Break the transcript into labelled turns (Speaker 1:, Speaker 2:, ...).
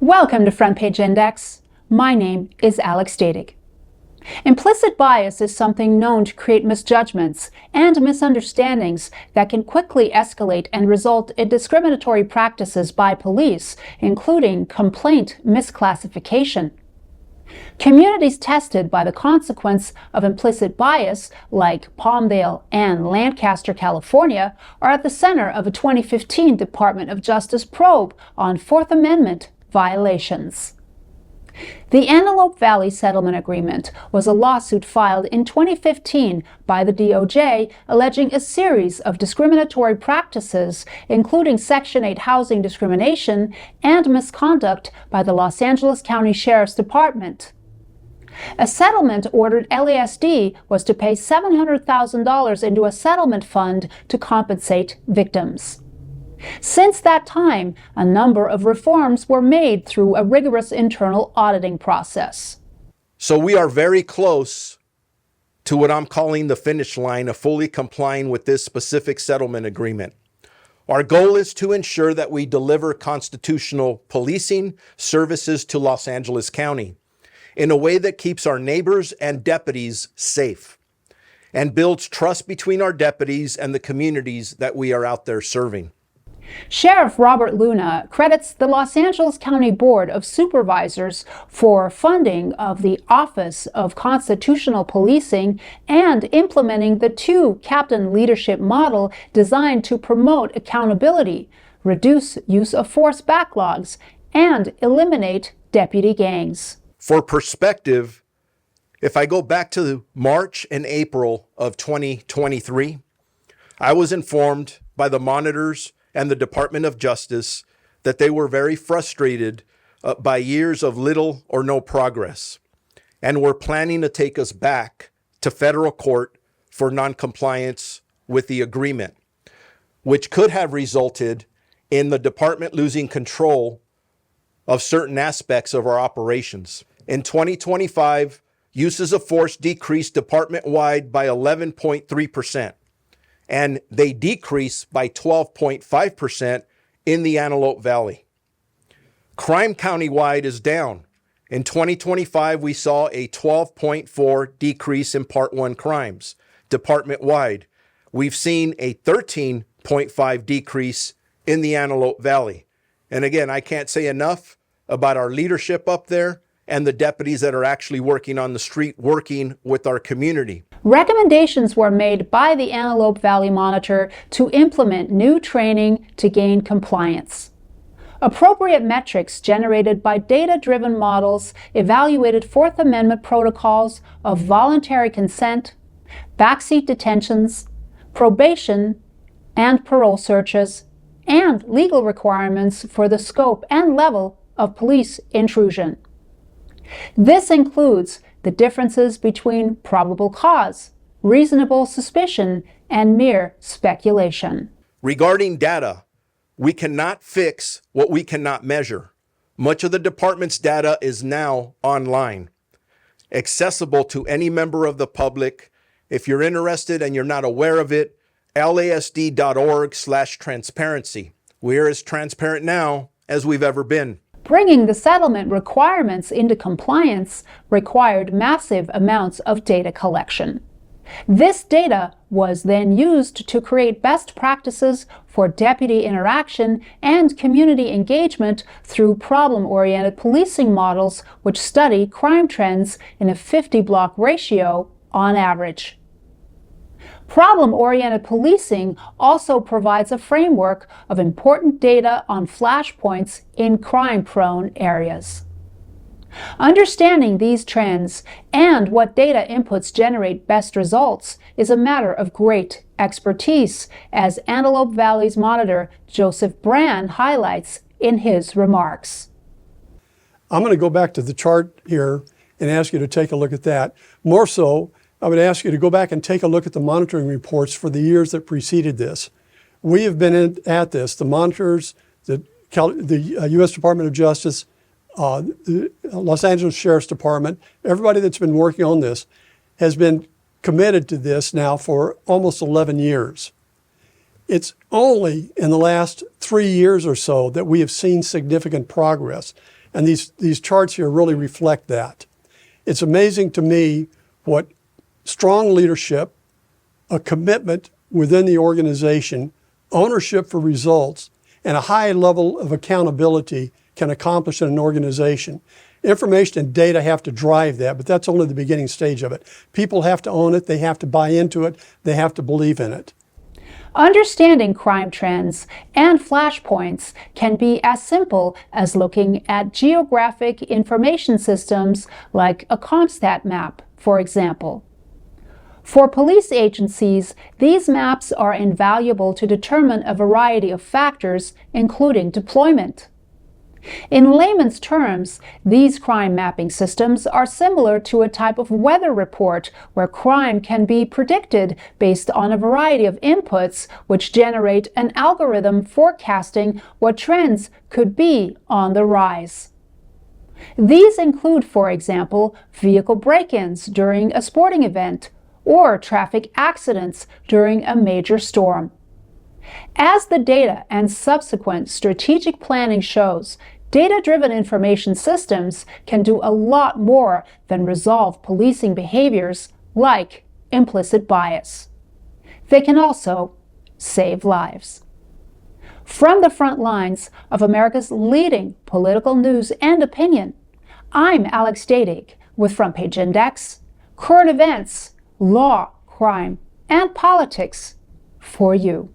Speaker 1: Welcome to Front Page Index. My name is Alex Dadig. Implicit bias is something known to create misjudgments and misunderstandings that can quickly escalate and result in discriminatory practices by police, including complaint misclassification. Communities tested by the consequence of implicit bias, like Palmdale and Lancaster, California, are at the center of a 2015 Department of Justice probe on Fourth Amendment violations. The Antelope Valley Settlement Agreement was a lawsuit filed in 2015 by the DOJ alleging a series of discriminatory practices, including Section 8 housing discrimination and misconduct by the Los Angeles County Sheriff's Department. A settlement ordered LASD was to pay $700,000 into a settlement fund to compensate victims. Since that time, a number of reforms were made through a rigorous internal auditing process.
Speaker 2: So we are very close to what I'm calling the finish line of fully complying with this specific settlement agreement. Our goal is to ensure that we deliver constitutional policing services to Los Angeles County in a way that keeps our neighbors and deputies safe and builds trust between our deputies and the communities that we are out there serving.
Speaker 1: Sheriff Robert Luna credits the Los Angeles County Board of Supervisors for funding of the Office of Constitutional Policing and implementing the two-captain leadership model designed to promote accountability, reduce use of force backlogs, and eliminate deputy gangs.
Speaker 2: For perspective, if I go back to March and April of 2023, I was informed by the monitors and the Department of Justice that they were very frustrated by years of little or no progress and were planning to take us back to federal court for noncompliance with the agreement, which could have resulted in the department losing control of certain aspects of our operations. In 2025, uses of force decreased department-wide by 11.3%. and they decrease by 12.5% in the Antelope Valley. Crime countywide is down. In 2025, we saw a 12.4 decrease in Part 1 crimes. Department-wide, we've seen a 13.5 decrease in the Antelope Valley. And again, I can't say enough about our leadership up there and the deputies that are actually working on the street, working with our community.
Speaker 1: Recommendations were made by the Antelope Valley Monitor to implement new training to gain compliance. Appropriate metrics generated by data-driven models evaluated Fourth Amendment protocols of voluntary consent, backseat detentions, probation and parole searches, and legal requirements for the scope and level of police intrusion. This includes the differences between probable cause, reasonable suspicion, and mere speculation.
Speaker 2: Regarding data, we cannot fix what we cannot measure. Much of the department's data is now online, accessible to any member of the public. If you're interested and you're not aware of it, lasd.org/transparency. We're as transparent now as we've ever been.
Speaker 1: Bringing the settlement requirements into compliance required massive amounts of data collection. This data was then used to create best practices for deputy interaction and community engagement through problem-oriented policing models which study crime trends in a 50-block ratio on average. Problem-oriented policing also provides a framework of important data on flashpoints in crime-prone areas. Understanding these trends and what data inputs generate best results is a matter of great expertise, as Antelope Valley's monitor Joseph Brand highlights in his remarks.
Speaker 3: I'm going to go back to the chart here and ask you to take a look at that. More so, I would ask you to go back and take a look at the monitoring reports for the years that preceded this. We have been at this, the monitors, the U.S. Department of Justice, the Los Angeles Sheriff's Department, everybody that's been working on this has been committed to this now for almost 11 years. It's only in the last 3 years or so that we have seen significant progress. And these charts here really reflect that. It's amazing to me what strong leadership, a commitment within the organization, ownership for results, and a high level of accountability can accomplish in an organization. Information and data have to drive that, but that's only the beginning stage of it. People have to own it, they have to buy into it, they have to believe in it.
Speaker 1: Understanding crime trends and flashpoints can be as simple as looking at geographic information systems like a CompStat map, for example. For police agencies, these maps are invaluable to determine a variety of factors, including deployment. In layman's terms, these crime mapping systems are similar to a type of weather report where crime can be predicted based on a variety of inputs which generate an algorithm forecasting what trends could be on the rise. These include, for example, vehicle break-ins during a sporting event or traffic accidents during a major storm. As the data and subsequent strategic planning shows, data-driven information systems can do a lot more than resolve policing behaviors like implicit bias. They can also save lives. From the front lines of America's leading political news and opinion, I'm Alex Dadig with Front Page Index, current events, law, crime, and politics for you.